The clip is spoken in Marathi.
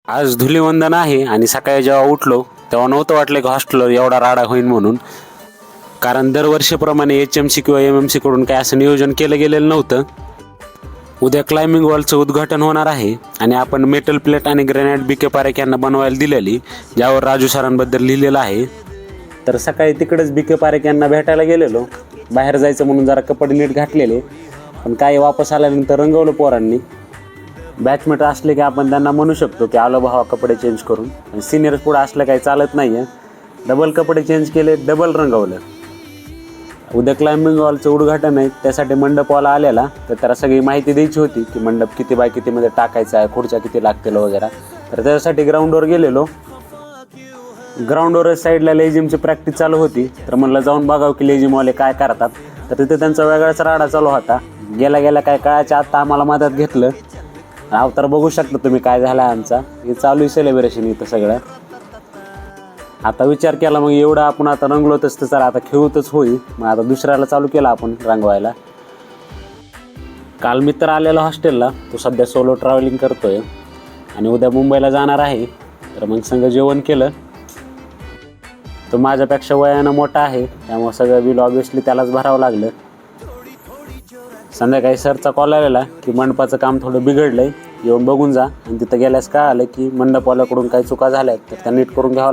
आज धुलीवंदन आहे आणि सकाळी जेव्हा उठलो तेव्हा नव्हतं वाटलं की हॉस्टेलवर एवढा राडा होईल म्हणून. कारण दरवर्षीप्रमाणे HMC किंवा MMC कडून काय असं नियोजन केलं गेलेलं नव्हतं. उद्या क्लाइम्बिंग वॉलचं उद्घाटन होणार आहे आणि आपण मेटल प्लेट आणि ग्रेनाइट BK पारेख यांना बनवायला दिलेली, ज्यावर राजू सरांबद्दल लिहिलेलं आहे. तर सकाळी तिकडेच BK पारेख यांना भेटायला गेलेलो. बाहेर जायचं म्हणून जरा कपडे नीट घातलेले, पण काही वापस आल्यानंतर रंगवलं पोरांनी. बॅचमेट असले की आपण त्यांना म्हणू शकतो की आलो भावा कपडे चेंज करून, आणि सिनियर्स पुढे असलं काही चालत नाही आहे. डबल कपडे चेंज केले, डबल रंगवलं. उद्या क्लाइम्बिंग वॉलचं उद्घाटन आहे, त्यासाठी मंडपवाला आलेला. तर त्याला सगळी माहिती द्यायची होती की मंडप किती बाय कितीमध्ये टाकायचा आहे, खुर्च्या किती लागतील वगैरे. तर त्याच्यासाठी ग्राउंडवर गेलेलो. ग्राउंडवर साईडला लेझिमची प्रॅक्टिस चालू होती. तर म्हणलं जाऊन बघावं की लेझिमवाले काय करतात. तर तिथे त्यांचा वेगळाच राडा चालू होता. गेल्या गेल्या काय कळायच्या आत्ता आम्हाला मदत घेतलं. अवतार बघू शकता तुम्ही काय झाला आमचा. हे चालू आहे सेलिब्रेशन इथं सगळं. आता विचार केला मग एवढं आपण आता रंगलो तसं चला आता खेळूतच होईल. मग आता दुसऱ्याला चालू केला आपण रंगवायला. काल मित्र आलेला हॉस्टेलला, तो सध्या सोलो ट्रॅव्हलिंग करतोय आणि उद्या मुंबईला जाणार आहे. तर मग संग जेवण केलं. तो माझ्यापेक्षा वयानं मोठा आहे, त्यामुळं सगळं बिल ऑब्व्हियसली त्यालाच भरावं लागलं. संध्याकाळी सरचा कॉल आलेला की मंडपाचं काम थोडं बिघडलं आहे, येऊन बघून जा. आणि तिथं गेल्यास काय आलं की मंडपवाल्याकडून काही चुका झाल्या तर त्या नीट करून घ्यावं.